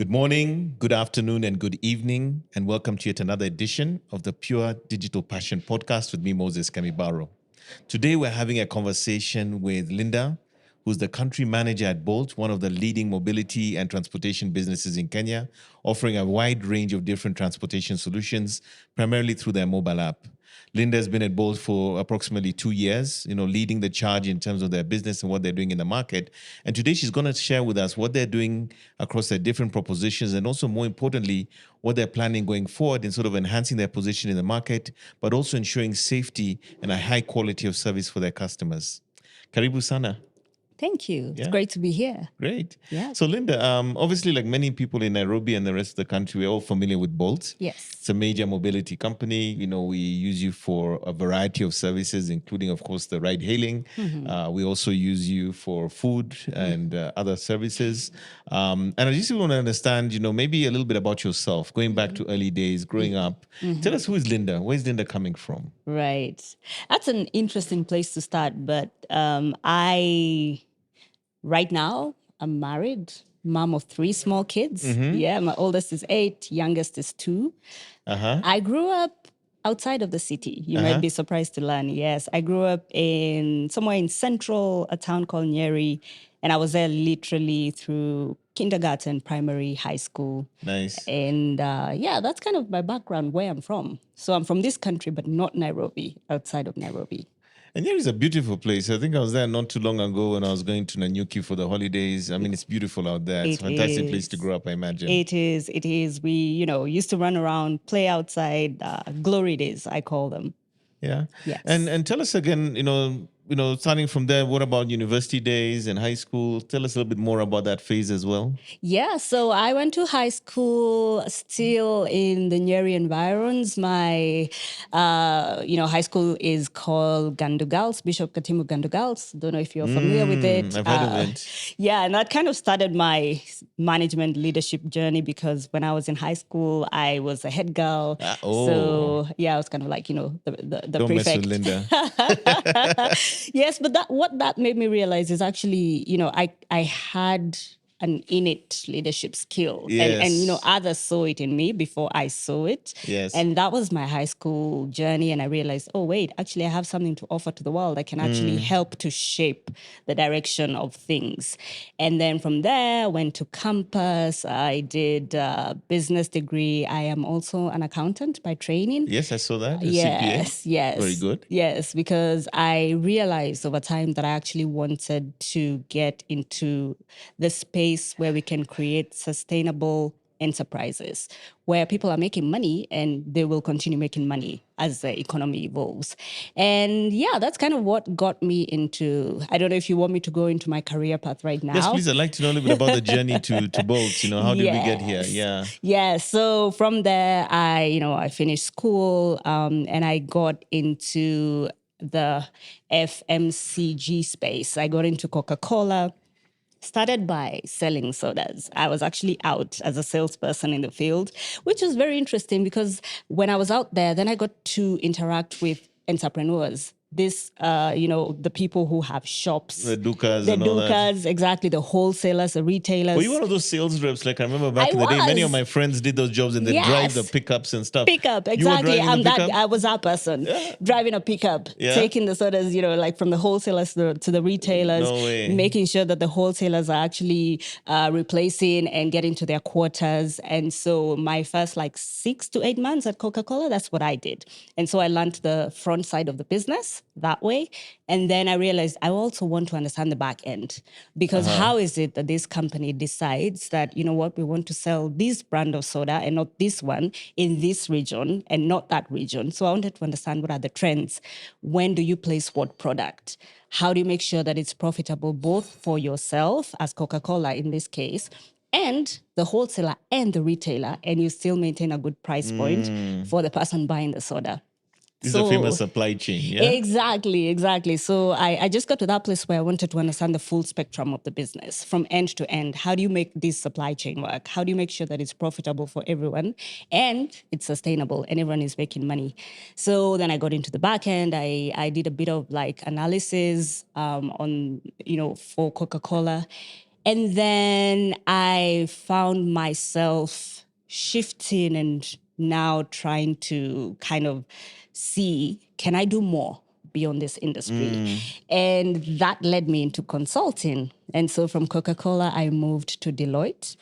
Good morning, good afternoon, and good evening, and welcome to yet another edition of the Pure Digital Passion Podcast with me, Moses Kamibaro. Today, we're having a conversation with Linda, who's the country manager at Bolt, one of the leading mobility and transportation businesses in Kenya, offering a wide range of different transportation solutions, primarily through their mobile app. Linda has been at Bolt for approximately 2 years, leading the charge in terms of their business and what they're doing in the market. And today she's going to share with us what they're doing across their different propositions and also, more importantly, what they're planning going forward in sort of enhancing their position in the market, but also ensuring safety and a high quality of service for their customers. Karibu sana. Thank you. It's Yeah. great to be here. Great. Yeah. So, Linda, obviously, like many people in Nairobi and the rest of the country, we're all familiar with Bolt. Yes. It's a major mobility company. We use you for a variety of services, including, of course, the ride hailing. We also use you for food and other services. And I just want to understand, maybe a little bit about yourself, going back to early days, growing up. Tell us, who is Linda? Where's Linda coming from? Right. That's an interesting place to start. But right now, I'm married, mom of 3 small kids. Yeah, my oldest is 8, youngest is 2. I grew up outside of the city. You might be surprised to learn. Yes, I grew up somewhere in central, a town called Nyeri, and I was there literally through kindergarten, primary, high school. Nice. And that's kind of my background, where I'm from. So I'm from this country, but not Nairobi, outside of Nairobi. And here is a beautiful place. I think I was there not too long ago when I was going to Nanyuki for the holidays. I mean, it's beautiful out there. It's a fantastic place to grow up, I imagine. It is. We, used to run around, play outside, glory days, I call them. Yeah. Yes. And tell us again, starting from there, what about university days and high school? Tell us a little bit more about that phase as well. Yeah, so I went to high school still in the Nyeri environs. My, high school is called Gandugals, Bishop Katimu Gandugals. Don't know if you're familiar with it. I've heard of it. Yeah, and that kind of started my management leadership journey because when I was in high school, I was a head girl. So, yeah, I was kind of like, the Don't prefect. mess with Linda. Yes, but what that made me realize is actually, I had an innate leadership skill. Yes. And others saw it in me before I saw it. Yes. And that was my high school journey. And I realized, oh, wait, actually, I have something to offer to the world. I can actually help to shape the direction of things. And then from there, I went to campus. I did a business degree. I am also an accountant by training. Yes, I saw that. Yes, CPA. yes. Very good. Yes, because I realized over time that I actually wanted to get into the space where we can create sustainable enterprises where people are making money and they will continue making money as the economy evolves. And yeah, that's kind of what got me into, I don't know if you want me to go into my career path right now. Yes, please. I'd like to know a little bit about the journey to Bolt. How did we get here? Yeah. Yeah. So from there, I finished school and I got into the FMCG space. I got into Coca-Cola. Started by selling sodas. I was actually out as a salesperson in the field, which was very interesting because when I was out there, then I got to interact with entrepreneurs. The people who have shops. The Dukas The and all that. Dukas, exactly, the wholesalers, the retailers. Were you one of those sales reps? Like I remember back in the day, was. many of my friends did those jobs and they drive the pickups and stuff. Pickup, You were exactly. driving the pickup? I was that person, driving a pickup, taking the sodas, like from the wholesalers to the retailers, No way. making sure that the wholesalers are actually replacing and getting to their quotas. And so my first 6 to 8 months at Coca-Cola, that's what I did. And so I learned the front side of the business that way. And then I realized I also want to understand the back end because how is it that this company decides that, we want to sell this brand of soda and not this one in this region and not that region. So I wanted to understand what are the trends. When do you place what product? How do you make sure that it's profitable both for yourself as Coca-Cola in this case and the wholesaler and the retailer, and you still maintain a good price point for the person buying the soda? This is a famous supply chain, yeah? Exactly. So I just got to that place where I wanted to understand the full spectrum of the business from end to end. How do you make this supply chain work? How do you make sure that it's profitable for everyone and it's sustainable and everyone is making money? So then I got into the back end. I did a bit of analysis on, for Coca-Cola. And then I found myself shifting and now trying to kind of see, can I do more beyond this industry? And that led me into consulting. And so from Coca-Cola, I moved to Deloitte.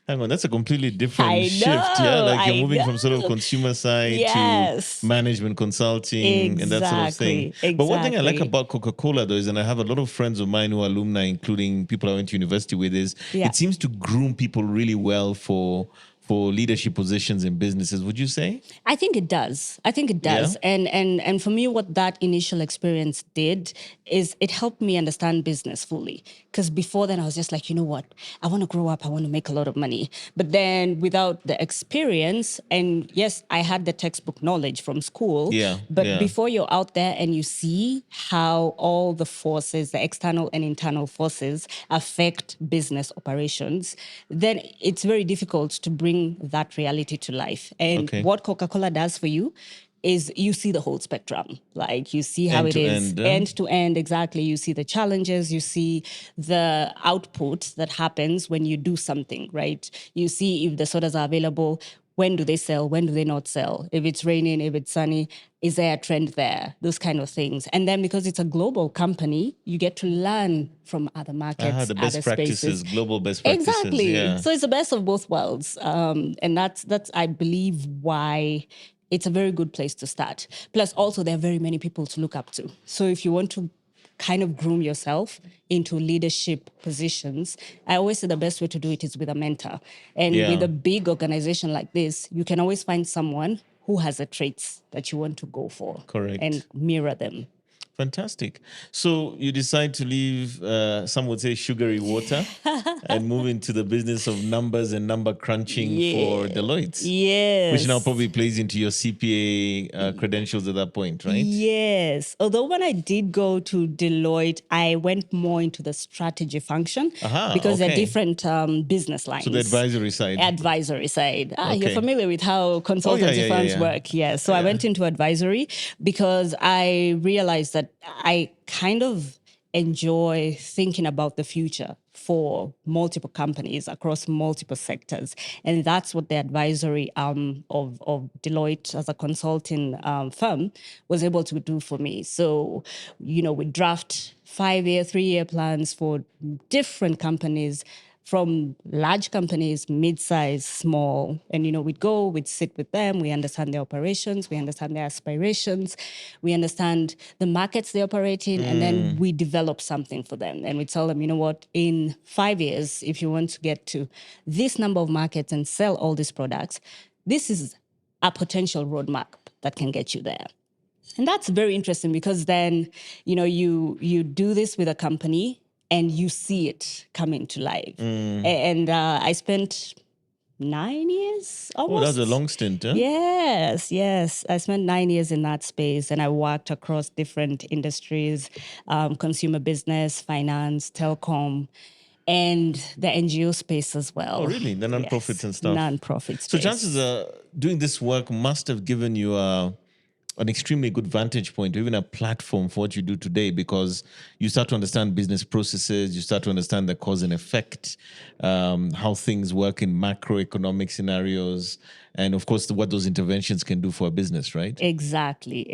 Hang on, that's a completely different I shift. Yeah, know, like you're I moving from sort of know. consumer side to Yes, management consulting and that sort of thing. exactly, But one thing I like exactly. about Coca-Cola though is, and I have a lot of friends of mine who are alumni, including people I went to university with, is Yeah. it seems to groom people really well for leadership positions in businesses. Would you say? I think it does. I think it Yeah. does. And for me, what that initial experience did is it helped me understand business fully. Because before then I was just like, you know what? I want to grow up, I want to make a lot of money. But then without the experience, and yes, I had the textbook knowledge from school, Yeah, but yeah. before you're out there and you see how all the forces, the external and internal forces affect business operations, then it's very difficult to bring that reality to life. And Okay. what Coca-Cola does for you is you see the whole spectrum. Like you see how End it to is end. end to end, exactly. You see the challenges, you see the output that happens when you do something, right? You see if the sodas are available, when do they sell, when do they not sell? If it's raining, if it's sunny, is there a trend there? Those kind of things. And then because it's a global company, you get to learn from other markets, The other best spaces. practices, global best practices. Exactly. Yeah. So it's the best of both worlds. And that's I believe why it's a very good place to start. Plus, also there are very many people to look up to. So if you want to kind of groom yourself into leadership positions, I always say the best way to do it is with a mentor. And with Yeah. a big organization like this, you can always find someone who has the traits that you want to go for and Correct. mirror them. Fantastic. So you decide to leave, some would say, sugary water and move into the business of numbers and number crunching for Yeah. Deloitte, which now Yes. probably plays into your CPA credentials at that point, right? Yes. Although when I did go to Deloitte, I went more into the strategy function Aha, because they're okay. different business So the lines. advisory side. Advisory side. You're Okay. familiar with how Oh, yeah, consultancy yeah, yeah, firms yeah. work. Yes. So I Yeah. went into advisory because I realized that I kind of enjoy thinking about the future for multiple companies across multiple sectors. And that's what the advisory of Deloitte as a consulting firm was able to do for me. So, we draft 5-year, 3-year plans for different companies, from large companies, mid-size, small. And, we'd sit with them, we understand their operations, we understand their aspirations, we understand the markets they operate in, and then we develop something for them. And we tell them, you know what, in 5 years, if you want to get to this number of markets and sell all these products, this is a potential roadmap that can get you there. And that's very interesting because then, you do this with a company and you see it come into life. And I spent 9 years Oh, that was a almost. long stint, huh? Yes. I spent 9 years in that space and I worked across different industries, consumer business, finance, telecom, and the NGO space as Oh, well. really? The nonprofits Yes, and stuff. nonprofit So chances space. are doing this work must have given you an extremely good vantage point, or even a platform for what you do today, because you start to understand business processes, you start to understand the cause and effect, how things work in macroeconomic scenarios, and of course, what those interventions can do for a business, right? Exactly.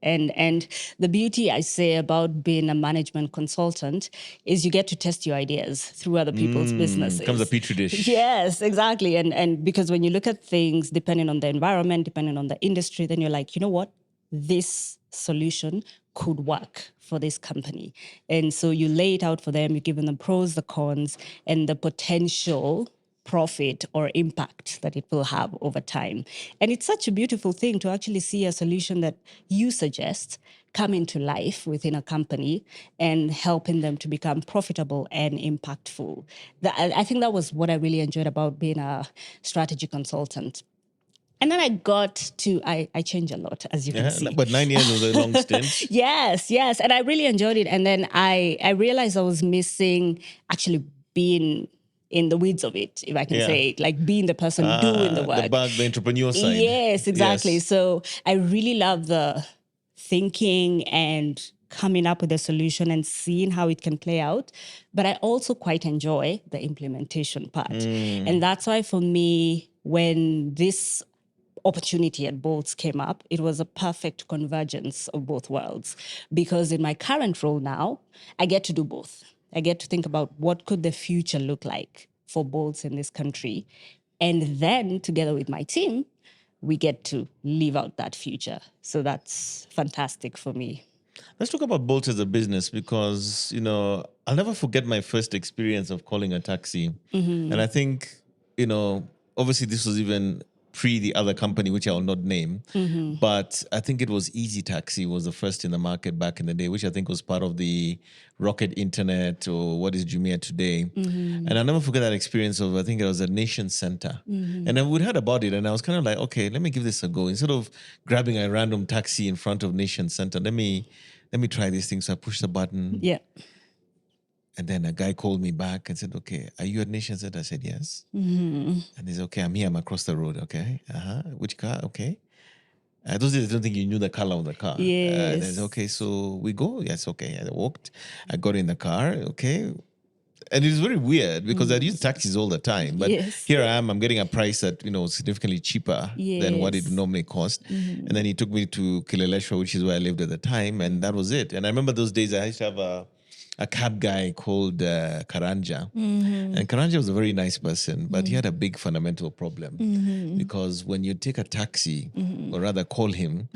And the beauty I say about being a management consultant is you get to test your ideas through other people's Comes a businesses. petri dish. Yes, exactly. And because when you look at things depending on the environment, depending on the industry, then you're like, you know what? This solution could work for this company. And so you lay it out for them, you give them the pros, the cons, and the potential profit or impact that it will have over time. And it's such a beautiful thing to actually see a solution that you suggest come into life within a company and helping them to become profitable and impactful. I think that was what I really enjoyed about being a strategy consultant. And then I change a lot, as you can Yeah, see. but 9 years was a long stint. Yes. And I really enjoyed it. And then I realized I was missing actually being in the weeds of it, if I can Yeah. say it, like being the person doing the work. The entrepreneur side. Yes, exactly. Yes. So I really love the thinking and coming up with a solution and seeing how it can play out. But I also quite enjoy the implementation part. And that's why for me, when this opportunity at Bolts came up, it was a perfect convergence of both worlds. Because in my current role now, I get to do both. I get to think about what could the future look like for Bolts in this country. And then together with my team, we get to live out that future. So that's fantastic for me. Let's talk about Bolt as a business because, I'll never forget my first experience of calling a taxi. And I think, obviously this was even pre the other company, which I will not name. But I think it was Easy Taxi was the first in the market back in the day, which I think was part of the Rocket Internet or what is Jumia today. And I'll never forget that experience of, I think it was a Nation Center. And then we'd heard about it and I was kind of like, okay, let me give this a go. Instead of grabbing a random taxi in front of Nation Center, let me try this thing. So I pushed the button. Yeah. And then a guy called me back and said, okay, are you at Nation Center? I said, yes. And he said, okay, I'm here. I'm across the road. Okay. Which car? Okay. Those days, I don't think you knew the color of the car. Yes. And I said, okay, so we go? Yes, okay. I walked. I got in the car. Okay. And it was very weird because I'd use taxis all the time. But Yes. here I am, I'm getting a price that, significantly cheaper than what it Yes. normally cost. And then he took me to Kileleshwa, which is where I lived at the time. And that was it. And I remember those days I used to have a cab guy called Karanja. And Karanja was a very nice person, but he had a big fundamental problem. Because when you take a taxi, or rather call him,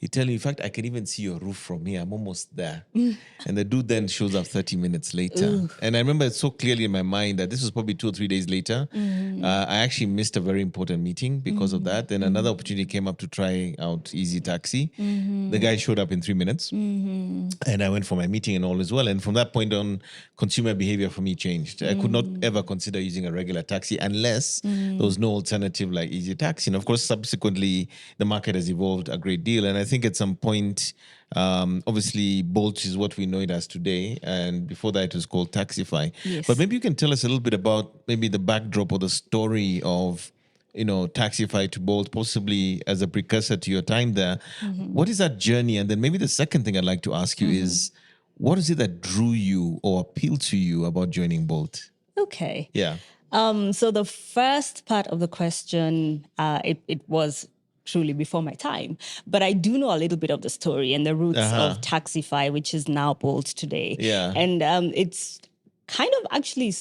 he tell you, in fact, I can even see your roof from here. I'm almost there. And the dude then shows up 30 minutes later. And I remember it so clearly in my mind that this was probably 2 or 3 days later. I actually missed a very important meeting because of that. Then another opportunity came up to try out Easy Taxi. The guy showed up in 3 minutes. And I went for my meeting and all as well. And from that point on, consumer behavior for me changed. I could not ever consider using a regular taxi unless there was no alternative like Easy Taxi. And of course, subsequently, the market has evolved a great deal. And I think at some point, obviously, Bolt is what we know it as today. And before that, it was called Taxify. Yes. But maybe you can tell us a little bit about maybe the backdrop or the story of Taxify to Bolt, possibly as a precursor to your time there. What is that journey? And then maybe the second thing I'd like to ask you is, what is it that drew you or appealed to you about joining Bolt? Okay. Yeah. So the first part of the question, it was truly before my time, but I do know a little bit of the story and the roots of Taxify, which is now Bolt today. Yeah. And it's kind of actually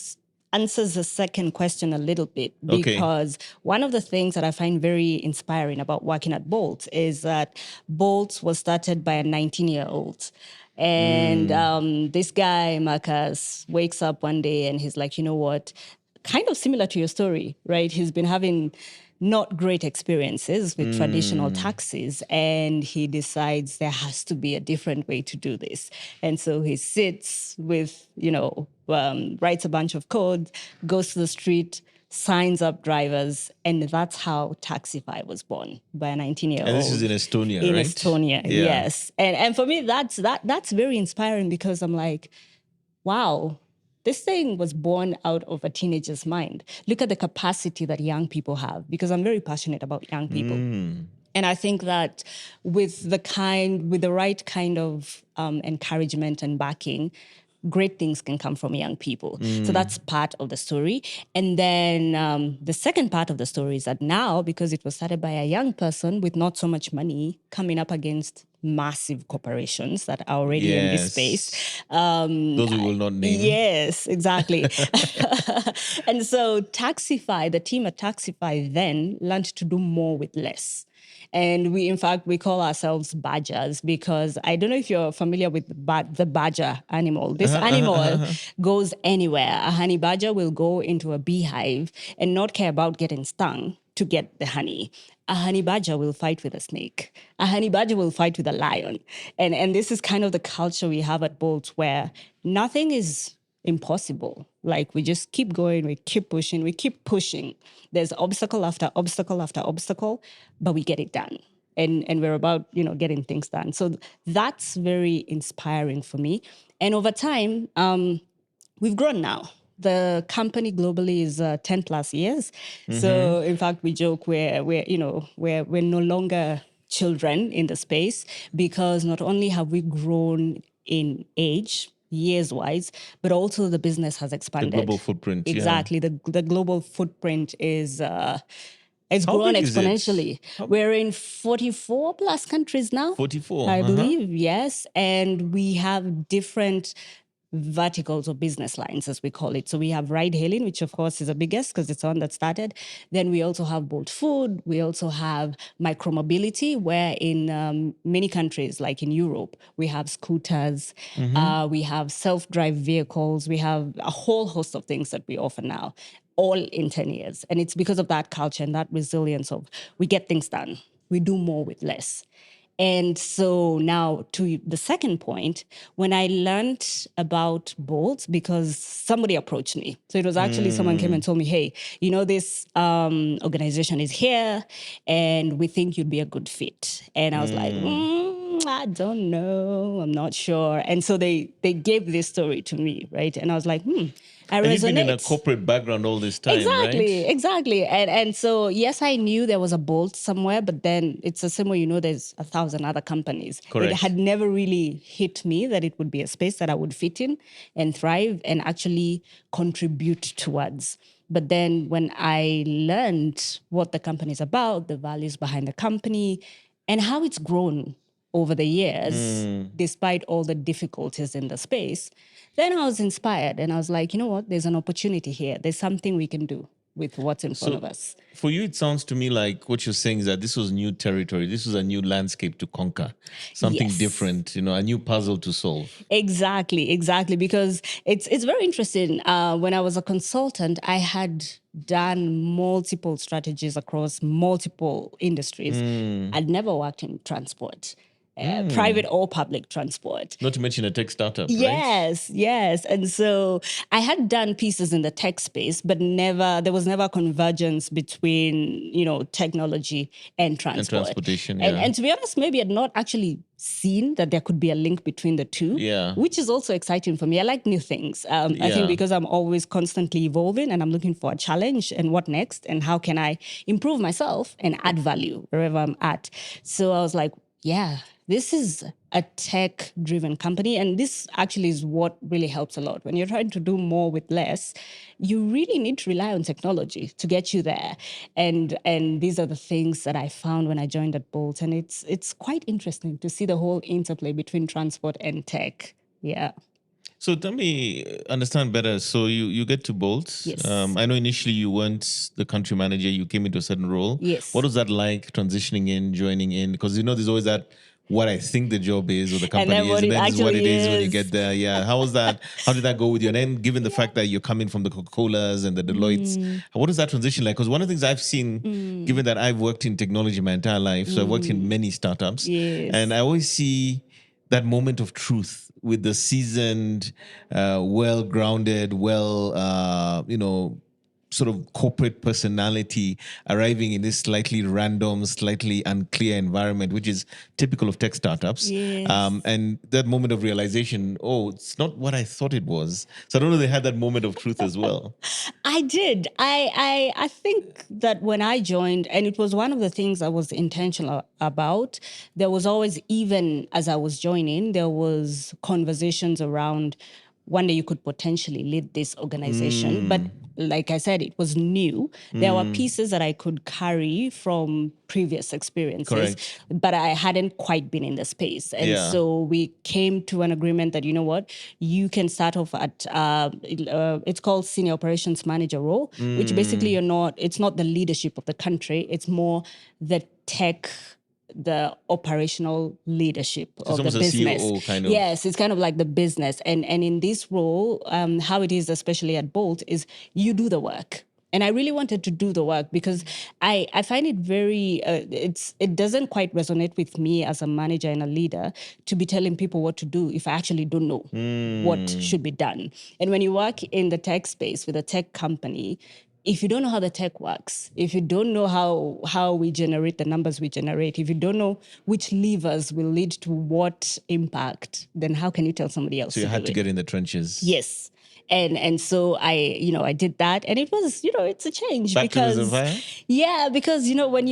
answers the second question a little bit, Okay. because one of the things that I find very inspiring about working at Bolt is that Bolt was started by a 19-year-old. And this guy, Marcus, wakes up one day and he's like, you know what? Kind of similar to your story, right? He's been having not great experiences with traditional taxis, and he decides there has to be a different way to do this. And so he sits with, writes a bunch of code, goes to the street, signs up drivers, and that's how Taxify was born by a 19-year-old. And this is in Estonia, in right? Estonia, Yeah. yes. And for me, that's very inspiring, because I'm like, wow, this thing was born out of a teenager's mind. Look at the capacity that young people have, because I'm very passionate about young people. And I think that with the right kind of encouragement and backing, great things can come from young people. So that's part of the story. And then the second part of the story is that now, because it was started by a young person with not so much money, coming up against massive corporations that are already in this space. Those we will not name. Yes, exactly. And so the team at Taxify then learned to do more with less. And we call ourselves badgers, because I don't know if you're familiar with the badger animal. This animal goes anywhere. A honey badger will go into a beehive and not care about getting stung to get the honey. A honey badger will fight with a snake. A honey badger will fight with a lion. And this is kind of the culture we have at Bolt, where nothing is impossible. Like, we just keep going, we keep pushing. There's obstacle after obstacle after obstacle, but we get it done. And we're about, getting things done. So that's very inspiring for me. And over time, we've grown now. The company globally is 10 plus years. So in fact, we joke we're no longer children in the space, because not only have we grown in age, years wise, but also the business has The expanded. global footprint. Exactly. The global footprint is it's How grown big is it? exponentially. We're in 44 plus countries now. 44. I believe, yes. And we have different verticals or business lines, as we call it. So we have ride hailing, which of course is the biggest because it's the one that started. Then we also have Bolt Food. We also have micromobility, where in many countries, like in Europe, we have scooters, we have self-drive vehicles, we have a whole host of things that we offer now, all in 10 years. And it's because of that culture and that resilience of we get things done. We do more with less. And so now to the second point, when I learned about Bolt, because somebody approached me. So it was actually someone came and told me, hey, you know, this organization is here and we think you'd be a good fit. And I was like, I don't know. I'm not sure. And so they gave this story to me, right? And I was like, I And resonate. you've been in a corporate background all this time, Exactly, right? exactly. And so, yes, I knew there was a Bolt somewhere, but then it's the same way, you know, there's 1,000 other companies. Correct. It had never really hit me that it would be a space that I would fit in and thrive and actually contribute towards. But then when I learned what the company is about, the values behind the company, and how it's grown over the years, despite all the difficulties in the space, then I was inspired and I was like, you know what? There's an opportunity here. There's something we can do with what's in front of us. For you, it sounds to me like what you're saying is that this was new territory. This was a new landscape to conquer, something Yes. different, you know, a new puzzle to solve. Exactly. Because it's very interesting. When I was a consultant, I had done multiple strategies across multiple industries. I'd never worked in transport, private or public transport. Not to mention a tech startup, right? Yes. And so I had done pieces in the tech space, but there was never a convergence between, you know, technology and transport. transportation, And to be honest, maybe I'd not actually seen that there could be a link between the two, which is also exciting for me. I like new things. I think because I'm always constantly evolving and I'm looking for a challenge and what next and how can I improve myself and add value wherever I'm at. So I was like, yeah, this is a tech-driven company, and this actually is what really helps a lot. When you're trying to do more with less, you really need to rely on technology to get you there. And these are the things that I found when I joined at Bolt, and it's quite interesting to see the whole interplay between transport and tech. Yeah. So tell me, understand better. So you get to Bolt. Yes. I know initially you weren't the country manager. You came into a certain role. Yes. What was that like transitioning in, joining in? Because you know there's always that what I think the job is or the company then is, what and it then this is what it actually is when you is. get there. Yeah. How was that? How did that go with you? And then given the fact that you're coming from the Coca-Colas and the Deloittes, what is that transition like? Because one of the things I've seen, given that I've worked in technology my entire life, so I've worked in many startups, Yes. and I always see that moment of truth with the seasoned, well-grounded, sort of corporate personality arriving in this slightly random, slightly unclear environment, which is typical of tech startups. Yes. And that moment of realization, oh, it's not what I thought it was. So I don't know if they had that moment of truth as well. I did. I think that when I joined, and it was one of the things I was intentional about, there was always, even as I was joining, there was conversations around one day you could potentially lead this organization. But like I said, it was new. There were pieces that I could carry from previous experiences, Correct. but I hadn't quite been in the space. And so we came to an agreement that, you know what, you can start off at, it's called senior operations manager role, which basically it's not the leadership of the country, it's more the tech, the operational leadership of the almost a business. COO kind of. Yes, it's kind of like the business. And in this role, how it is, especially at Bolt, is you do the work. And I really wanted to do the work because I find it very, it doesn't quite resonate with me as a manager and a leader to be telling people what to do if I actually don't know what should be done. And when you work in the tech space with a tech company, if you don't know how the tech works, if you don't know how we generate the numbers we generate, if you don't know which levers will lead to what impact, then how can you tell somebody else? So you had to get in the trenches. Yes. And so I did that, and it was, it's a change Back to because Reservoir? Yeah, because when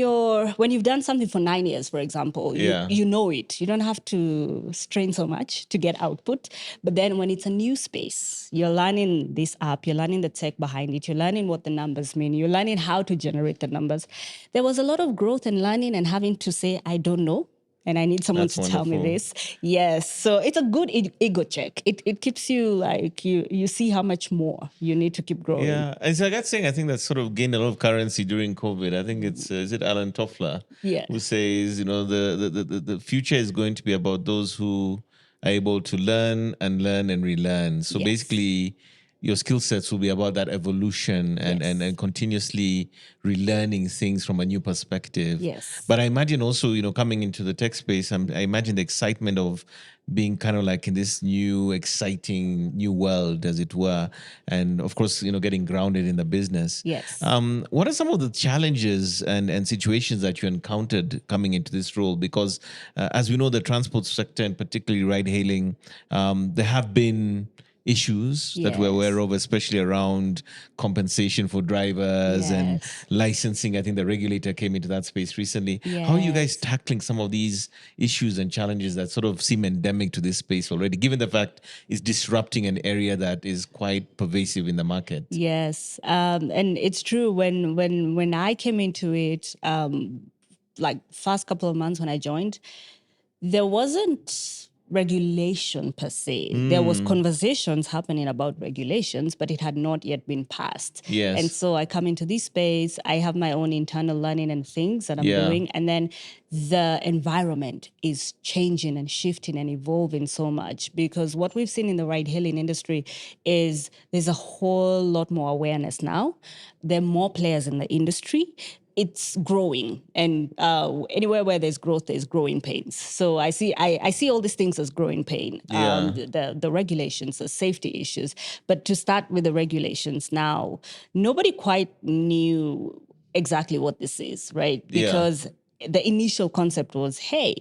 you've done something for 9 years, for example, Yeah. you know it. You don't have to strain so much to get output. But then when it's a new space, you're learning this app, you're learning the tech behind it, you're learning what the numbers mean, you're learning how to generate the numbers. There was a lot of growth and learning and having to say, I don't know. And I need someone That's to tell me wonderful. this. Yes. So it's a good ego check. It keeps you like, you see how much more you need to keep growing. Yeah, as I got saying, I think that sort of gained a lot of currency during COVID. I think it's is it Alan Toffler Yeah. who says, the future is going to be about those who are able to learn and relearn. So Yes. basically, your skill sets will be about that evolution and continuously relearning things from a new perspective. Yes. But I imagine also, coming into the tech space, I imagine the excitement of being kind of like in this new, exciting new world, as it were. And of course, getting grounded in the business. Yes. What are some of the challenges and situations that you encountered coming into this role? Because as we know, the transport sector and particularly ride hailing, there have been issues that we're aware Yes. of, especially around compensation for drivers and Yes. licensing. I think the regulator came into that space recently. How are you guys Yes. tackling some of these issues and challenges that sort of seem endemic to this space already, given the fact it's disrupting an area that is quite pervasive in the market? Yes, and it's true. When I came into it, like first couple of months when I joined, there wasn't regulation per se. There was conversations happening about regulations, but it had not yet been passed. Yes. And so I come into this space, I have my own internal learning and things that I'm Yeah. doing. And then the environment is changing and shifting and evolving so much, because what we've seen in the ride hailing industry is there's a whole lot more awareness now. There are more players in the industry. It's growing, and anywhere where there's growth, there's growing pains. So I see all these things as growing pain. Yeah. The regulations, the safety issues. But to start with the regulations now, nobody quite knew exactly what this is, right? Yeah. Because the initial concept was, hey,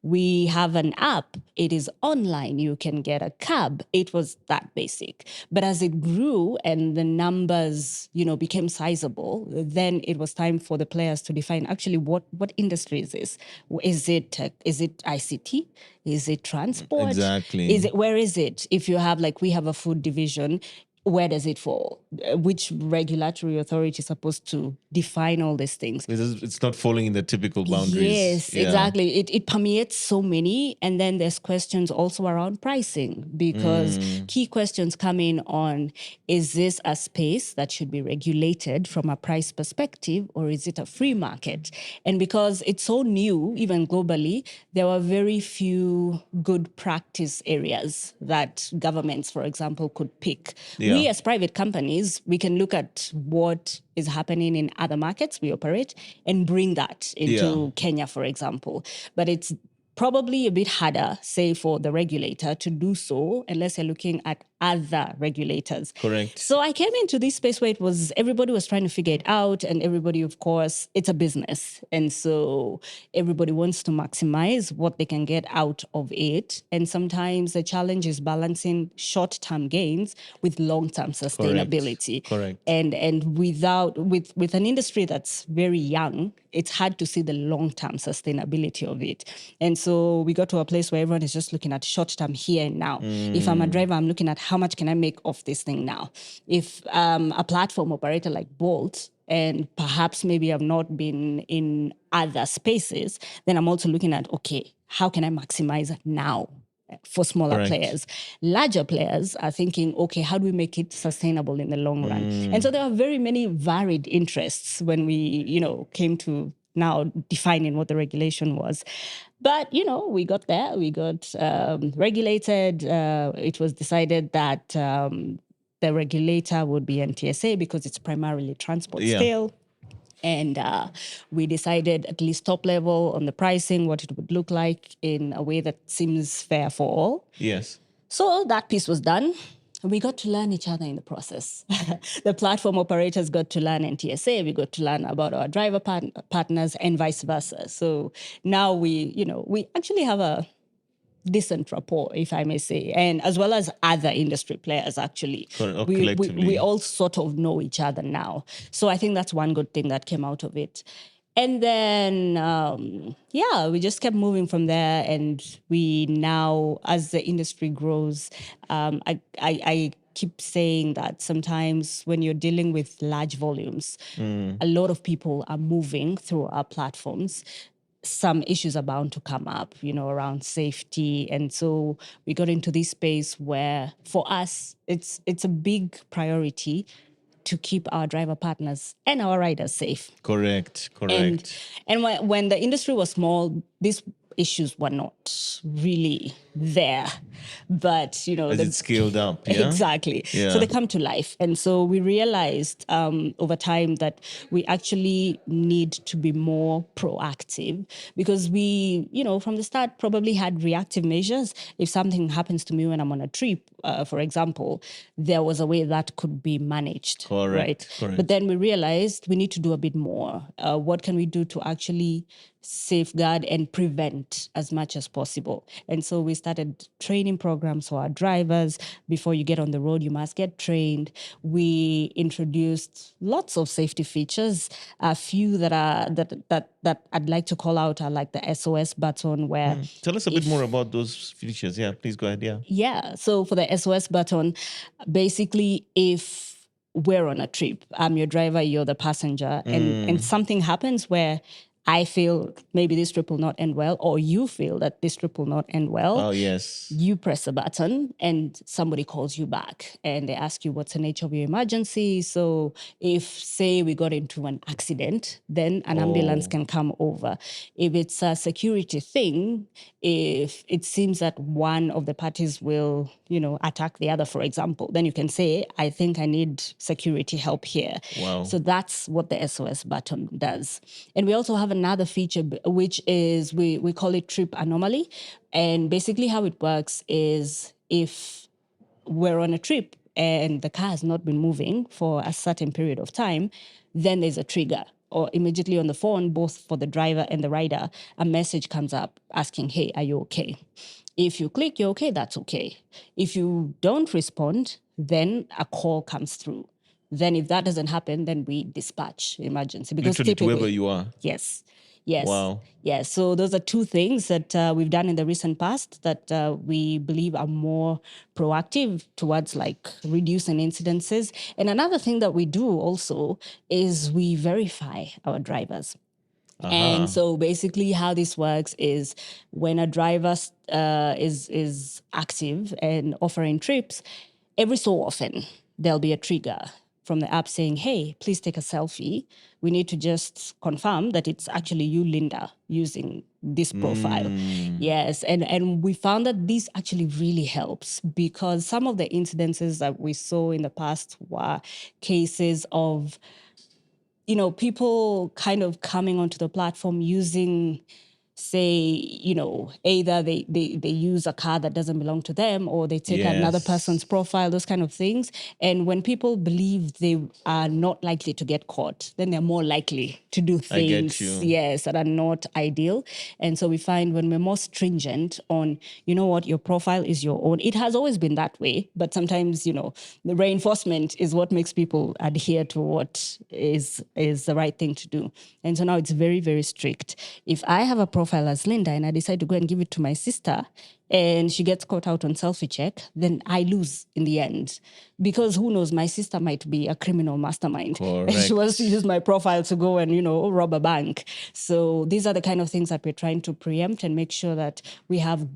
we have an app, it is online, you can get a cab. It was that basic. But as it grew and the numbers, became sizable, then it was time for the players to define actually what industry is this? Is it tech? Is it ICT? Is it transport? Exactly. Where is it? If you have, like, we have a food division, where does it fall? Which regulatory authority is supposed to define all these things? It's not falling in the typical boundaries. Yes, Yeah. exactly. It permeates so many. And then there's questions also around pricing, because key questions come in on, is this a space that should be regulated from a price perspective, or is it a free market? And because it's so new, even globally, there were very few good practice areas that governments, for example, could pick. Yeah. We as private companies, we can look at what is happening in other markets we operate and bring that into Kenya, for example. But it's probably a bit harder, say, for the regulator to do so unless you're looking at other regulators. Correct. So I came into this space where everybody was trying to figure it out, and everybody, of course, it's a business. And so everybody wants to maximize what they can get out of it. And sometimes the challenge is balancing short-term gains with long-term sustainability. Correct. And with an industry that's very young, it's hard to see the long-term sustainability of it. And so we got to a place where everyone is just looking at short-term here and now. If I'm a driver, I'm looking at how much can I make off this thing now. If a platform operator like Bolt, and perhaps maybe I've not been in other spaces, then I'm also looking at, okay, how can I maximize now? For smaller Correct. players. Larger players are thinking, okay, how do we make it sustainable in the long run? And so there are very many varied interests when we, came to now defining what the regulation was. But, we got there. We got regulated. It was decided that the regulator would be NTSA because it's primarily transport still. And we decided at least top level on the pricing, what it would look like in a way that seems fair for all. Yes. So that piece was done. We got to learn each other in the process. The platform operators got to learn NTSA. We got to learn about our driver partners and vice versa. So now we actually have a decent rapport, if I may say, and as well as other industry players, actually. Collectively. We all sort of know each other now. So I think that's one good thing that came out of it. And then, we just kept moving from there. And we now, as the industry grows, I keep saying that sometimes when you're dealing with large volumes, a lot of people are moving through our platforms. Some issues are bound to come up, around safety. And so we got into this space where for us, it's a big priority to keep our driver partners and our riders safe. Correct. And when the industry was small, these issues were not really there. But, As it scaled up, yeah? Exactly. Yeah. So they come to life. And so we realized over time that we actually need to be more proactive because we, from the start probably had reactive measures. If something happens to me when I'm on a trip, for example, there was a way that could be managed. Correct. But then we realized we need to do a bit more. What can we do to actually safeguard and prevent as much as possible? And so we started training programs for our drivers. Before you get on the road, you must get trained. We introduced lots of safety features. A few that I'd like to call out are like the SOS button, where Tell us a bit more about those features. Yeah, please go ahead. Yeah. Yeah. So for the SOS button, basically, if we're on a trip, I'm your driver, you're the passenger, and something happens where I feel maybe this trip will not end well, or you feel that this trip will not end well. Oh, yes. You press a button and somebody calls you back and they ask you what's the nature of your emergency. So if, say, we got into an accident, then an ambulance can come over. If it's a security thing, if it seems that one of the parties will, attack the other, for example, then you can say, I think I need security help here. Wow. So that's what the SOS button does. And we also have another feature, which is we call it trip anomaly. And basically how it works is if we're on a trip and the car has not been moving for a certain period of time, then there's a trigger. Or immediately on the phone, both for the driver and the rider, a message comes up asking, hey, are you okay? If you click, you're okay, that's okay. If you don't respond, then a call comes through. Then if that doesn't happen, then we dispatch emergency. Because Literally to wherever you are. Yes. Wow. Yeah. So those are two things that we've done in the recent past that we believe are more proactive towards like reducing incidences. And another thing that we do also is we verify our drivers. And so basically how this works is when a driver is active and offering trips, every so often there'll be a trigger from the app saying, hey, please take a selfie. We need to just confirm that it's actually you, Linda, using this profile. Yes. And we found that this actually really helps because some of the incidences that we saw in the past were cases of people kind of coming onto the platform using, say, either they use a car that doesn't belong to them or they take another person's profile, those kind of things. And when people believe they are not likely to get caught, then they're more likely to do things, yes, that are not ideal. And so we find when we're more stringent on, your profile is your own. It has always been that way, but sometimes, the reinforcement is what makes people adhere to what is the right thing to do. And so now it's very, very strict. If I have a profile as Linda and I decide to go and give it to my sister and she gets caught out on selfie check, then I lose in the end. Because who knows, my sister might be a criminal mastermind. Correct. And she wants to use my profile to go and, rob a bank. So these are the kind of things that we're trying to preempt and make sure that we have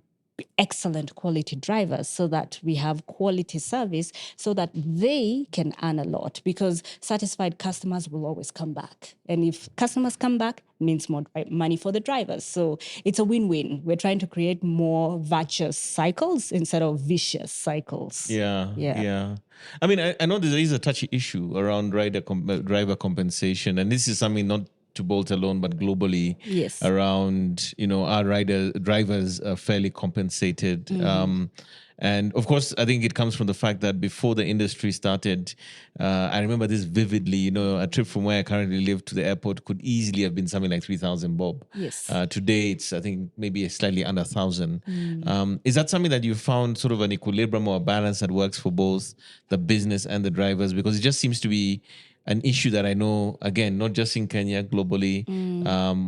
excellent quality drivers so that we have quality service so that they can earn a lot because satisfied customers will always come back. And if customers come back, means more money for the drivers. So it's a win-win. We're trying to create more virtuous cycles instead of vicious cycles. Yeah. I mean, I know there is a touchy issue around driver compensation, and this is something not to Bolt alone, but globally, Yes. around, our drivers are fairly compensated. And of course, I think it comes from the fact that before the industry started, I remember this vividly. A trip from where I currently live to the airport could easily have been something like 3,000 bob. Yes. Today, it's, I think, maybe slightly under 1,000. Is that something that you found sort of an equilibrium or a balance that works for both the business and the drivers? Because it just seems to be an issue that I know, again, not just in Kenya, globally,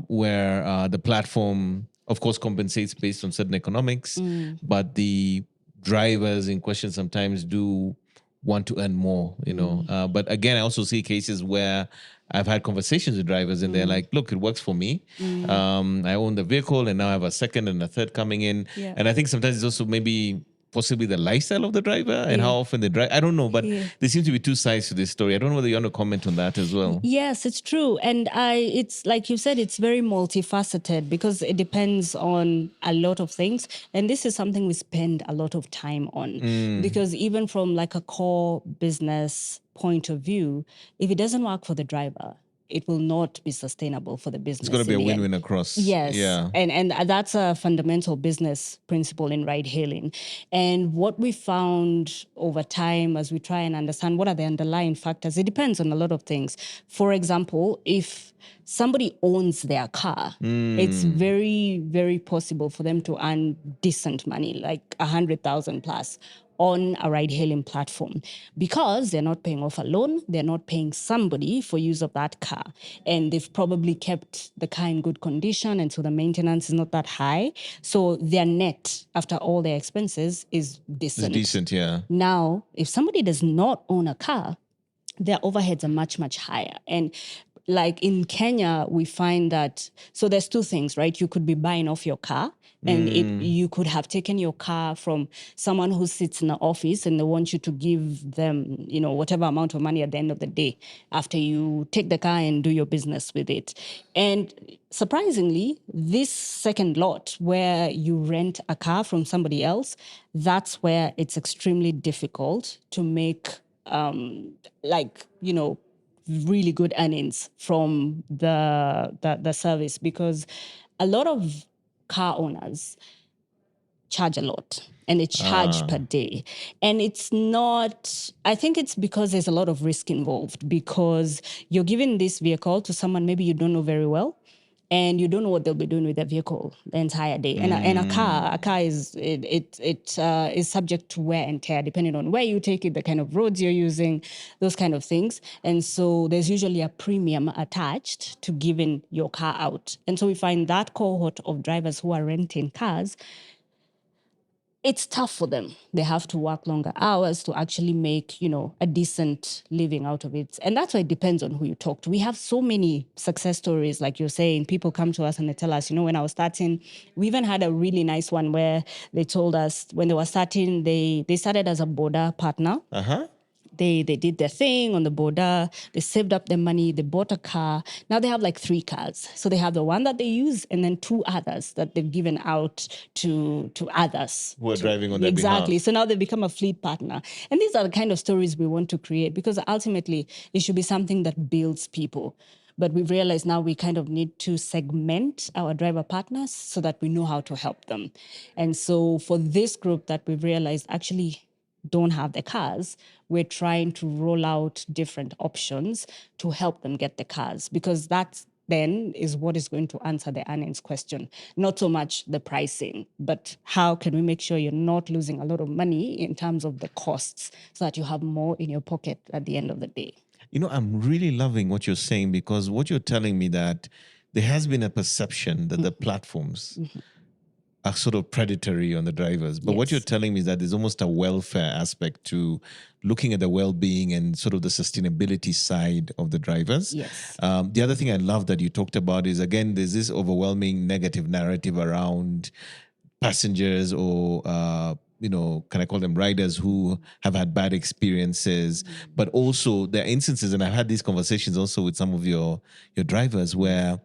where the platform, of course, compensates based on certain economics, but the drivers in question sometimes do want to earn more, but again, I also see cases where I've had conversations with drivers and they're like, look, it works for me. I own the vehicle and now I have a second and a third coming in. Yeah. And I think sometimes it's also maybe possibly the lifestyle of the driver and Yeah. how often they drive. I don't know, but Yeah. there seems to be two sides to this story. I don't know whether you want to comment on that as well. Yes, it's true. And it's like you said, it's very multifaceted because it depends on a lot of things. And this is something we spend a lot of time on because even from like a core business point of view, if it doesn't work for the driver, it will not be sustainable for the business. It's got to be in a the end. win-win across. Yes. Yeah. And that's a fundamental business principle in ride hailing. And what we found over time as we try and understand what are the underlying factors, it depends on a lot of things. For example, if somebody owns their car, it's very, very possible for them to earn decent money, like 100,000 plus on a ride-hailing platform because they're not paying off a loan, they're not paying somebody for use of that car, and they've probably kept the car in good condition, and so the maintenance is not that high. So their net after all their expenses is decent. It's decent, yeah. Now, if somebody does not own a car, their overheads are much, much higher. And like in Kenya, we find that, so there's two things, right? You could be buying off your car and you could have taken your car from someone who sits in the office and they want you to give them, whatever amount of money at the end of the day after you take the car and do your business with it. And surprisingly, this second lot where you rent a car from somebody else, that's where it's extremely difficult to make really good earnings from the service because a lot of car owners charge a lot and they charge per day. And it's not, I think it's because there's a lot of risk involved because you're giving this vehicle to someone maybe you don't know very well. And you don't know what they'll be doing with the vehicle the entire day. And a car is is subject to wear and tear depending on where you take it, the kind of roads you're using, those kind of things. And so there's usually a premium attached to giving your car out. And so we find that cohort of drivers who are renting cars, it's tough for them. They have to work longer hours to actually make, a decent living out of it. And that's why it depends on who you talk to. We have so many success stories, like you're saying. People come to us and they tell us, when I was starting, we even had a really nice one where they told us when they were starting, they started as a border partner. They did their thing on the border. They saved up their money. They bought a car. Now they have like 3 cars. So they have the one that they use and then 2 others that they've given out to others. Who are driving on their Exactly. behalf. So now they've become a fleet partner. And these are the kind of stories we want to create because ultimately it should be something that builds people. But we've realized now we kind of need to segment our driver partners so that we know how to help them. And so for this group that we've realized actually don't have the cars, we're trying to roll out different options to help them get the cars because that's then is what is going to answer the earnings question. Not so much the pricing, but how can we make sure you're not losing a lot of money in terms of the costs so that you have more in your pocket at the end of the day. I'm really loving what you're saying because what you're telling me that there has been a perception that the platforms are sort of predatory on the drivers. But what you're telling me is that there's almost a welfare aspect to looking at the well-being and sort of the sustainability side of the drivers. Yes. The other thing I love that you talked about is, again, there's this overwhelming negative narrative around passengers or, can I call them riders who have had bad experiences, but also there are instances, and I've had these conversations also with some of your drivers where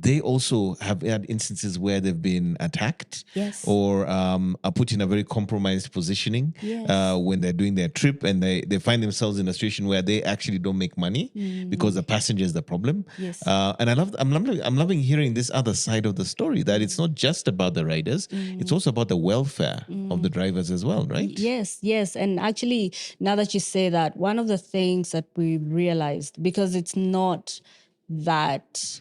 they also have had instances where they've been attacked Yes. or are put in a very compromised positioning Yes. when they're doing their trip, and they find themselves in a situation where they actually don't make money because the passenger is the problem. Yes. And I'm loving hearing this other side of the story, that it's not just about the riders, it's also about the welfare of the drivers as well, right? Yes, yes. And actually, now that you say that, one of the things that we realized, because it's not that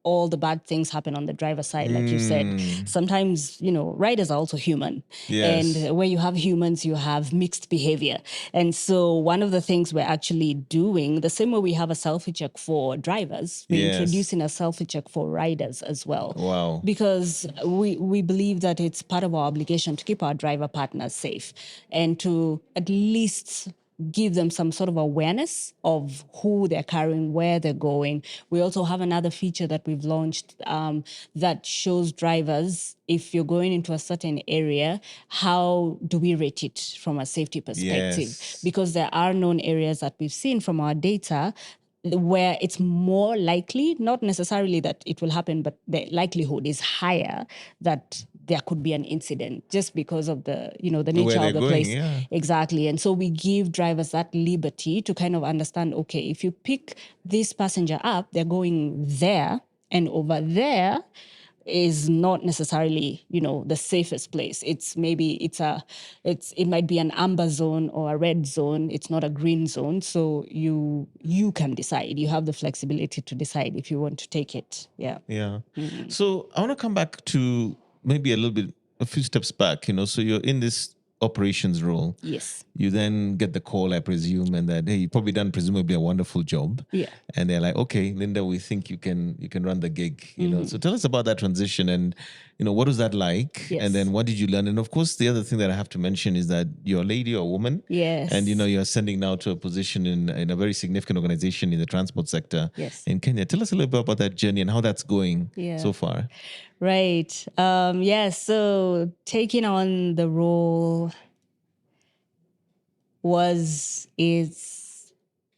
all the bad things happen on the driver's side, like you said. Sometimes, riders are also human. Yes. And where you have humans, you have mixed behavior. And so one of the things we're actually doing, the same way we have a selfie check for drivers, we're Yes. introducing a selfie check for riders as well. Wow. Because we believe that it's part of our obligation to keep our driver partners safe and to at least give them some sort of awareness of who they're carrying, where they're going. We also have another feature that we've launched that shows drivers, if you're going into a certain area, how do we rate it from a safety perspective? Yes. Because there are known areas that we've seen from our data where it's more likely, not necessarily that it will happen, but the likelihood is higher that there could be an incident just because of the nature they're of the going, place. yeah. Exactly. And so we give drivers that liberty to kind of understand, okay, if you pick this passenger up, they're going there, and over there is not necessarily the safest place. It might be an amber zone or a red zone. It's not a green zone. So you can decide. You have the flexibility to decide if you want to take it. Yeah. Yeah. So I want to come back to maybe a few steps back, so you're in this operations role. Yes. You then get the call, I presume, and that, hey, you've probably done presumably a wonderful job. Yeah. And they're like, okay, Linda, we think you can run the gig. So tell us about that transition, and what was that like? Yes. And then what did you learn? And of course, the other thing that I have to mention is that you're a lady or a woman. Yes. And you're ascending now to a position in a very significant organization in the transport sector. Yes. In Kenya. Tell us a little bit about that journey and how that's going so far. Right. So taking on the role is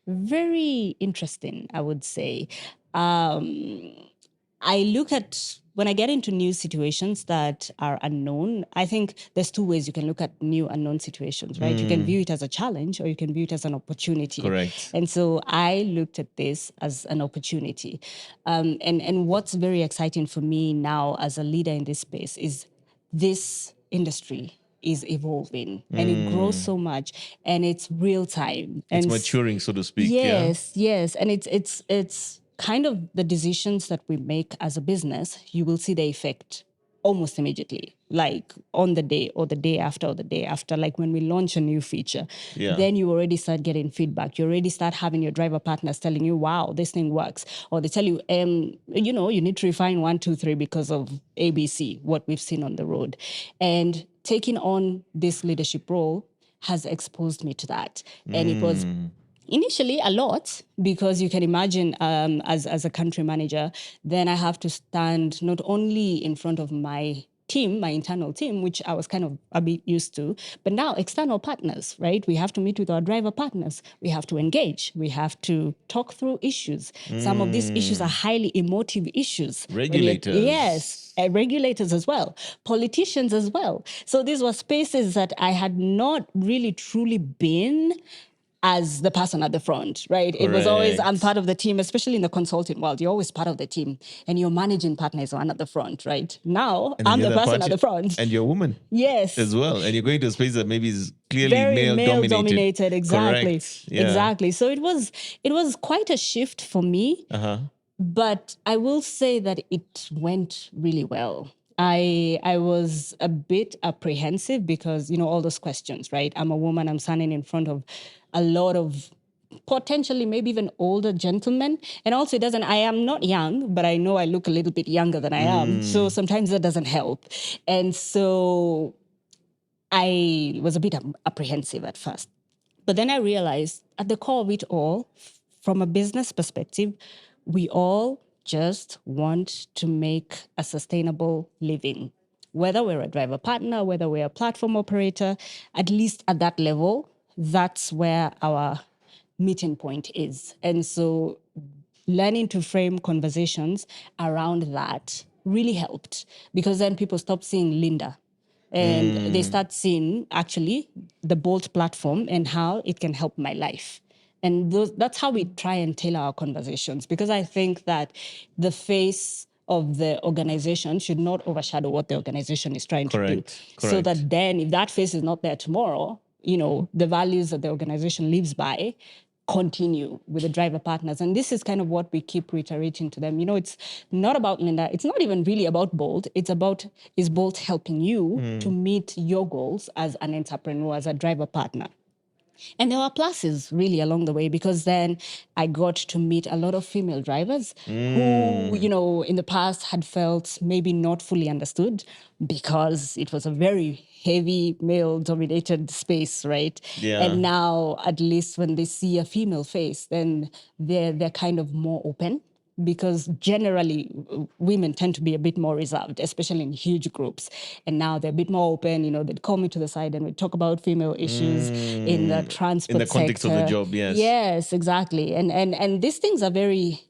very interesting, I would say. I look at, when I get into new situations that are unknown, I think there's two ways you can look at new unknown situations, right? You can view it as a challenge, or you can view it as an opportunity. Correct. And so I looked at this as an opportunity. And what's very exciting for me now as a leader in this space is this industry is evolving and it grows so much, and it's real time. It's And maturing, so to speak. yes. And it's kind of the decisions that we make as a business, you will see the effect almost immediately, like on the day or the day after or the day after, like when we launch a new feature. Yeah. Then you already start getting feedback. You already start having your driver partners telling you, wow, this thing works. Or they tell you, you need to refine 1, 2, 3 because of ABC, what we've seen on the road. And taking on this leadership role has exposed me to that. And it was initially a lot, because you can imagine as a country manager, then I have to stand not only in front of my team, my internal team, which I was kind of a bit used to, but now external partners, right? We have to meet with our driver partners. We have to engage. We have to talk through issues. Some of these issues are highly emotive issues. Regulators. Yes. Regulators as well, politicians as well. So these were spaces that I had not really truly been as the person at the front, right? It was always, I'm part of the team, especially in the consulting world. You're always part of the team, and your managing partner is one at the front, right? Now, I'm the person at the front. And you're a woman. Yes. As well. And you're going to a space that maybe is clearly very male dominated. Exactly. Correct. Yeah. Exactly. So it was quite a shift for me. But I will say that it went really well. I was a bit apprehensive because, all those questions, right? I'm a woman, I'm standing in front of a lot of potentially maybe even older gentlemen. And also I am not young, but I know I look a little bit younger than I am. So sometimes that doesn't help. And so I was a bit apprehensive at first. But then I realized at the core of it all, from a business perspective, we all just want to make a sustainable living. Whether we're a driver partner, whether we're a platform operator, at least at that level, that's where our meeting point is. And so learning to frame conversations around that really helped, because then people stop seeing Linda and they start seeing actually the Bolt platform and how it can help my life. And that's how we try and tailor our conversations, because I think that the face of the organization should not overshadow what the organization is trying to do. Correct. So Correct. that then if that face is not there tomorrow, the values that the organization lives by continue with the driver partners. And this is kind of what we keep reiterating to them. It's not about Linda. It's not even really about Bolt. It's about, is Bolt helping you to meet your goals as an entrepreneur, as a driver partner? And there were pluses really along the way, because then I got to meet a lot of female drivers who, in the past had felt maybe not fully understood, because it was a very heavy male dominated space, right? Yeah. And now at least when they see a female face, then they're kind of more open, because generally women tend to be a bit more reserved, especially in huge groups. And now they're a bit more open. They'd call me to the side and we talk about female issues in the transport In the context of the sector. job, yes. Yes, exactly. And these things are very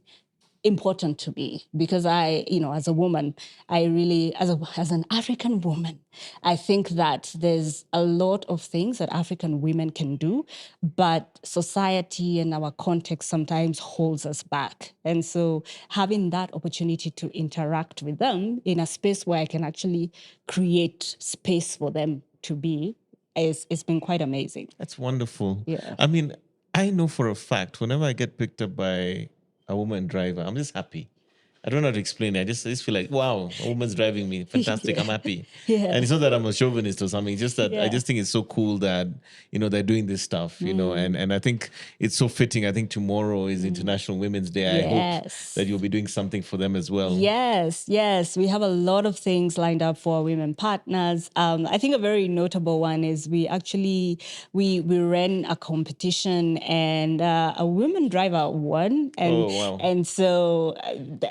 important to me, because as a woman, I really, as an African woman, I think that there's a lot of things that African women can do, but society and our context sometimes holds us back. And so having that opportunity to interact with them in a space where I can actually create space for them to be, it's been quite amazing. That's wonderful. Yeah. I mean, I know for a fact whenever I get picked up by a woman driver, I'm just happy. I don't know how to explain it. I just feel like, wow, a woman's driving me. Fantastic. Yeah. I'm happy. Yeah. And it's not that I'm a chauvinist or something. It's just that I Yeah. just think it's so cool that, they're doing this stuff, and I think it's so fitting. I think tomorrow is International Women's Day. I hope Yes. that you'll be doing something for them as well. Yes. We have a lot of things lined up for women partners. I think a very notable one is we ran a competition, and a woman driver won. And, Oh, wow. And so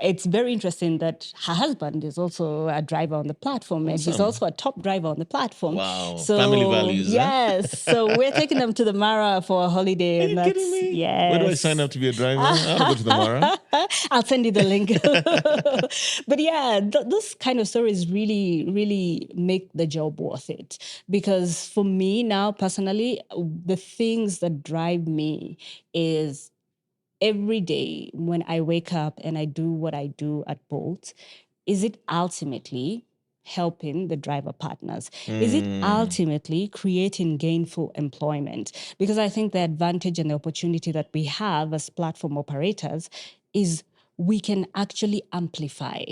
it's very interesting that her husband is also a driver on the platform, and he's Awesome. also a top driver on the platform. Wow. So, Family values, huh? Yes. So we're taking them to the Mara for a holiday. Are and you that's, kidding me? Yes. Where do I sign up to be a driver? I'll go to the Mara. I'll send you the link. But yeah, those kind of stories really, really make the job worth it. Because for me now, personally, the things that drive me is every day when I wake up and I do what I do at Bolt, is it ultimately helping the driver partners? Is it ultimately creating gainful employment? Because I think the advantage and the opportunity that we have as platform operators is we can actually amplify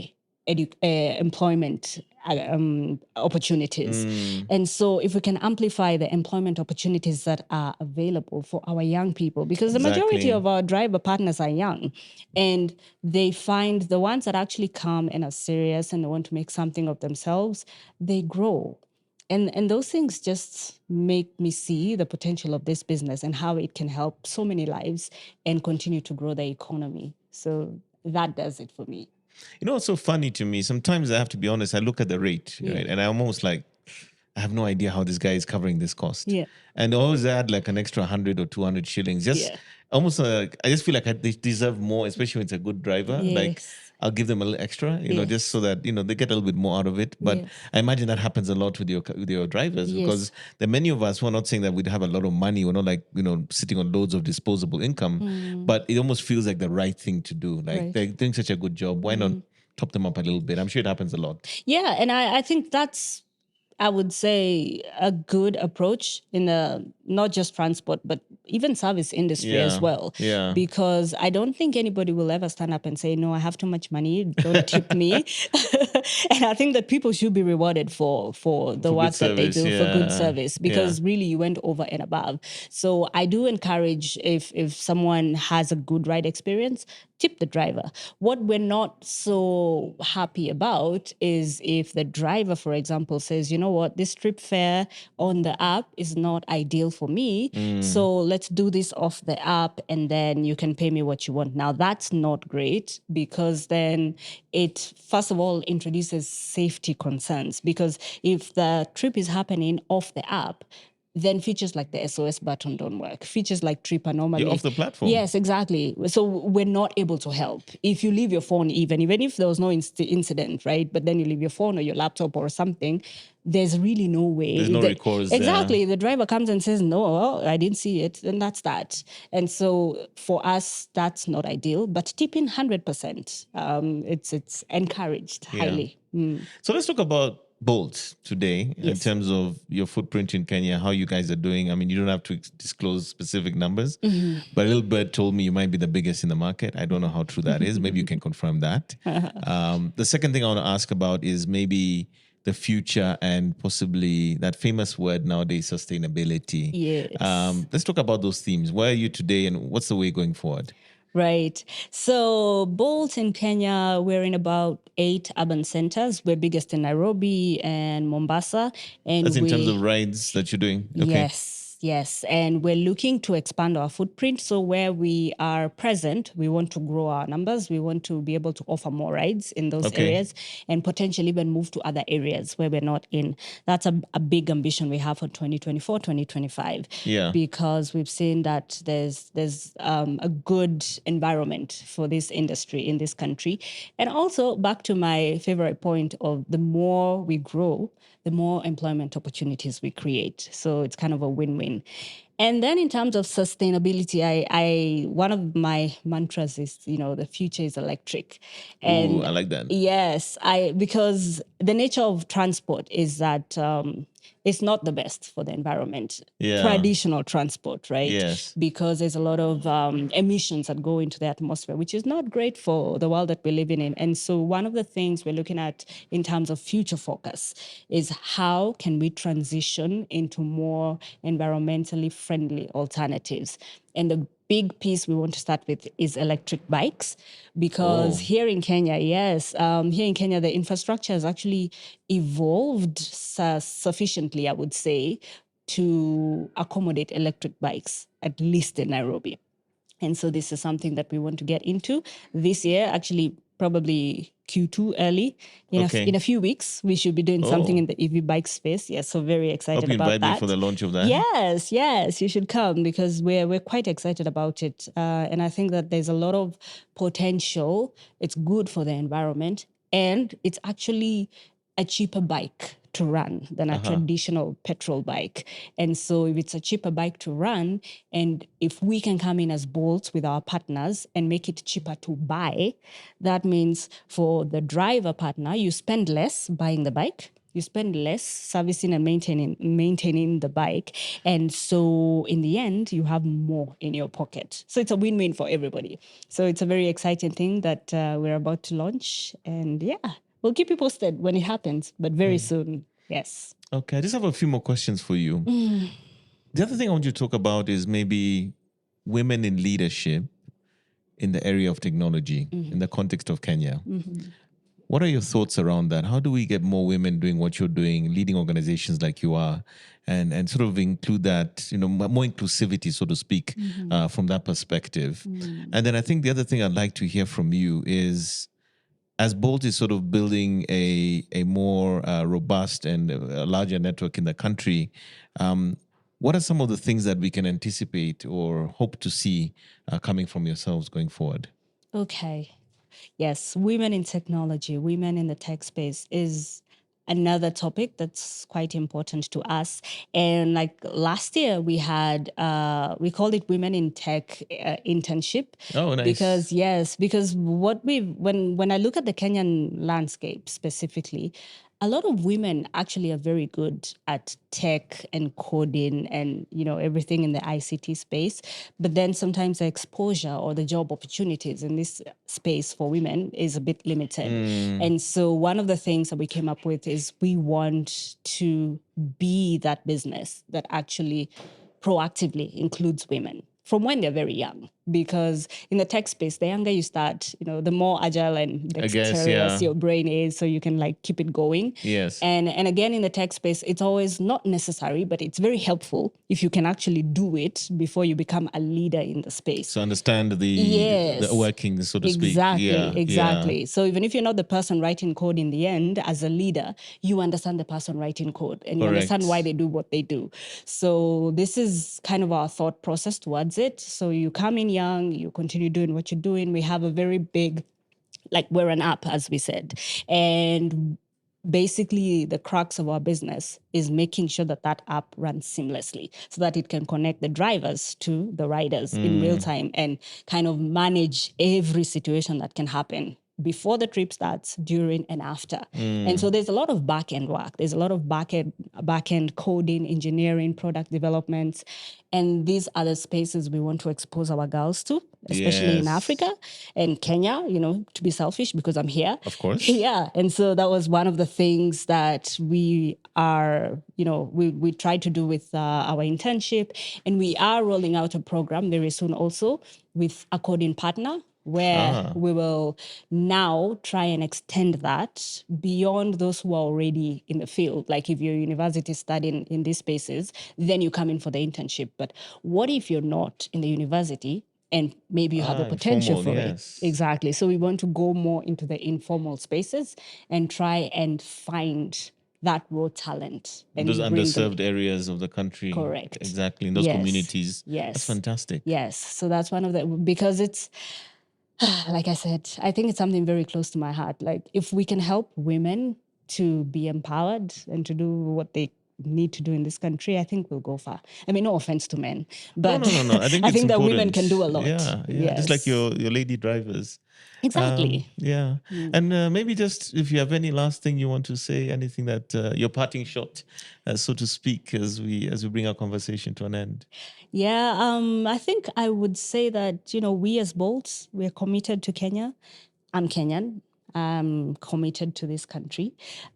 employment opportunities. And so if we can amplify the employment opportunities that are available for our young people, because the majority Exactly. of our driver partners are young, and they find the ones that actually come and are serious and they want to make something of themselves, they grow. And those things just make me see the potential of this business and how it can help so many lives and continue to grow the economy. So that does it for me. What's so funny to me? Sometimes I have to be honest, I look at the rate, right? And I almost like, I have no idea how this guy is covering this cost. Yeah. And they always add like an extra 100 or 200 shillings. Just Yeah. almost, I just feel like they deserve more, especially when it's a good driver. Like, Yes. I'll give them a little extra, Yes. just so that, they get a little bit more out of it. But Yes. I imagine that happens a lot with your drivers, Yes. because there are many of us who are not saying that we'd have a lot of money. We're not like, sitting on loads of disposable income, but it almost feels like the right thing to do. Like, Right. they're doing such a good job. Why not top them up a little bit? I'm sure it happens a lot. Yeah, and I think that's, I would say, a good approach in the not just transport, but even service industry as well. Yeah. Because I don't think anybody will ever stand up and say, no, I have too much money, don't tip me. And I think that people should be rewarded for the work that they service, do, for good yeah. service, because really you went over and above. So I do encourage, if someone has a good ride experience, tip the driver. What we're not so happy about is if the driver, for example, says, you know what, this trip fare on the app is not ideal for me. So let's do this off the app and then you can pay me what you want. Now, that's not great, because then it, first of all, introduces safety concerns. Because if the trip is happening off the app, then features like the SOS button don't work. Features like Trip are normally... You're off the platform. Yes, exactly. So we're not able to help. If you leave your phone, even if there was no incident, right? But then you leave your phone or your laptop or something, there's really no way. There's no recourse there. Exactly. The driver comes and says, no, well, I didn't see it. And that's that. And so for us, that's not ideal. But tipping 100%, it's encouraged highly. So let's talk about Bolt today in Yes. terms of your footprint in Kenya, how you guys are doing. I mean, you don't have to disclose specific numbers, but a little bird told me you might be the biggest in the market. I don't know how true that is. Maybe you can confirm that. The second thing I want to ask about is maybe the future and possibly that famous word nowadays, sustainability. Yes. Let's talk about those themes. Where are you today and what's the way going forward? Right. So Bolt in Kenya, we're in about 8 urban centers. We're biggest in Nairobi and Mombasa. And That's in terms of rides that you're doing? Okay. Yes. And we're looking to expand our footprint. So where we are present, we want to grow our numbers. We want to be able to offer more rides in those areas and potentially even move to other areas where we're not in. That's a big ambition we have for 2024, 2025. Yeah. Because we've seen that there's a good environment for this industry in this country. And also back to my favorite point of the more we grow, the more employment opportunities we create. So it's kind of a win-win. And then in terms of sustainability, I one of my mantras is, the future is electric. And Ooh, I like that. yes, because the nature of transport is that it's not the best for the environment. Yeah. Traditional transport, right? Yes. Because there's a lot of emissions that go into the atmosphere, which is not great for the world that we're living in. And so one of the things we're looking at in terms of future focus is how can we transition into more environmentally friendly alternatives. And the big piece we want to start with is electric bikes, because here in Kenya, the infrastructure has actually evolved sufficiently, I would say, to accommodate electric bikes, at least in Nairobi. And so this is something that we want to get into this year, actually probably Q2 early. In a few weeks, we should be doing something in the EV bike space. Yes, so very excited Hope you about invite me that. for the launch of that. Yes, you should come because we're quite excited about it. And I think that there's a lot of potential. It's good for the environment, and it's actually a cheaper bike to run than a traditional petrol bike. And so if it's a cheaper bike to run, and if we can come in as Bolts with our partners and make it cheaper to buy, that means for the driver partner, you spend less buying the bike, you spend less servicing and maintaining the bike. And so in the end, you have more in your pocket. So it's a win-win for everybody. So it's a very exciting thing that we're about to launch. And we'll keep you posted when it happens, but very soon. Yes. Okay, I just have a few more questions for you. The other thing I want you to talk about is maybe women in leadership in the area of technology in the context of Kenya. What are your thoughts around that? How do we get more women doing what you're doing, leading organizations like you are, and sort of include that, more inclusivity, so to speak, from that perspective? And then I think the other thing I'd like to hear from you is, as Bolt is sort of building a more robust and a larger network in the country, what are some of the things that we can anticipate or hope to see coming from yourselves going forward? Okay. Yes, women in technology, women in the tech space is another topic that's quite important to us. And like last year, we had we called it Women in Tech internship. Oh, nice. Because when I look at the Kenyan landscape specifically, a lot of women actually are very good at tech and coding and everything in the ICT space, but then sometimes the exposure or the job opportunities in this space for women is a bit limited. And so one of the things that we came up with is we want to be that business that actually proactively includes women from when they're very young. because in the tech space, the younger you start, the more agile and I guess, dexterous yeah. your brain is, so you can like keep it going. Yes. And again, in the tech space, it's always not necessary, but it's very helpful if you can actually do it before you become a leader in the space. So understand the Yes. workings, so to speak. Exactly, Yeah, exactly. So even if you're not the person writing code in the end, as a leader, you understand the person writing code and you understand Correct. why they do what they do. So this is kind of our thought process towards it. So you come in young, you continue doing what you're doing. We have a very big, like we're an app, as we said. And basically the crux of our business is making sure that that app runs seamlessly so that it can connect the drivers to the riders in real time and kind of manage every situation that can happen before the trip starts, during, and after. And so there's a lot of back-end work. There's a lot of back-end coding, engineering, product development. And these are the spaces we want to expose our girls to, especially in Yes. Africa and Kenya, to be selfish because I'm here. Of course. Yeah. And so that was one of the things that we are, we tried to do with our internship. And we are rolling out a program very soon also with a coding partner, where we will now try and extend that beyond those who are already in the field. Like if you're university studying in these spaces, then you come in for the internship. But what if you're not in the university and maybe you have the potential informal, for yes. it? Exactly. So we want to go more into the informal spaces and try and find that raw talent and Those bring them. underserved areas of the country. Correct. Exactly. In those Yes. communities. Yes. That's fantastic. Yes. So that's one of the, because it's, like I said, I think it's something very close to my heart. Like if we can help women to be empowered and to do what they need to do in this country, I think we'll go far. I mean, no offense to men, but No. I think I it's think that women important. can do a lot. Yeah. Yes. Just like your lady drivers. Exactly. Yeah. And maybe just if you have any last thing you want to say, anything that your parting shot, so to speak, as we bring our conversation to an end. Yeah, I think I would say that, we as Bolts, we're committed to Kenya. I'm Kenyan. I'm committed to this country.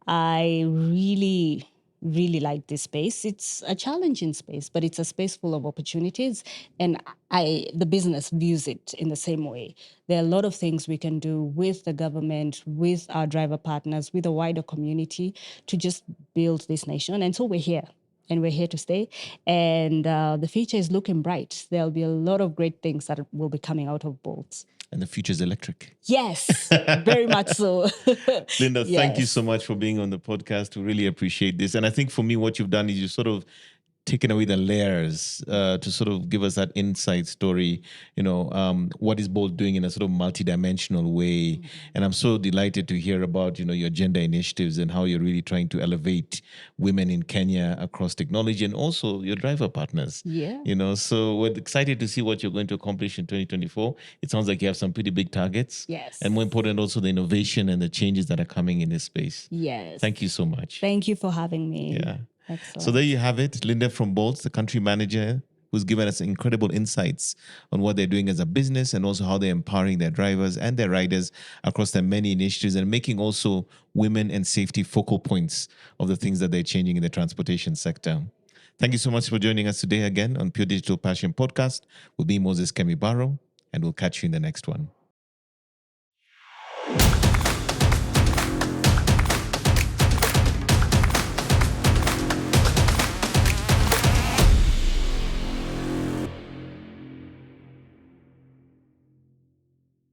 I really, really like this space. It's a challenging space, but it's a space full of opportunities. And the business views it in the same way. There are a lot of things we can do with the government, with our driver partners, with the wider community to just build this nation. And so we're here. And we're here to stay. And the future is looking bright. There'll be a lot of great things that will be coming out of Bolts. And the future is electric. Yes, very much so. Linda, thank you Yes. so much for being on the podcast. We really appreciate this. And I think for me, what you've done is you sort of taken away the layers to sort of give us that inside story, what is Bolt doing in a sort of multidimensional way. And I'm so delighted to hear about, your gender initiatives and how you're really trying to elevate women in Kenya across technology and also your driver partners. Yeah. So we're excited to see what you're going to accomplish in 2024. It sounds like you have some pretty big targets. Yes. And more important, also the innovation and the changes that are coming in this space. Yes. Thank you so much. Thank you for having me. Yeah. Excellent. So there you have it, Linda from Bolt, the country manager, who's given us incredible insights on what they're doing as a business and also how they're empowering their drivers and their riders across their many initiatives and making also women and safety focal points of the things that they're changing in the transportation sector. Thank you so much for joining us today again on Pure Digital Passion Podcast with me, Moses Kemibaro, and we'll catch you in the next one.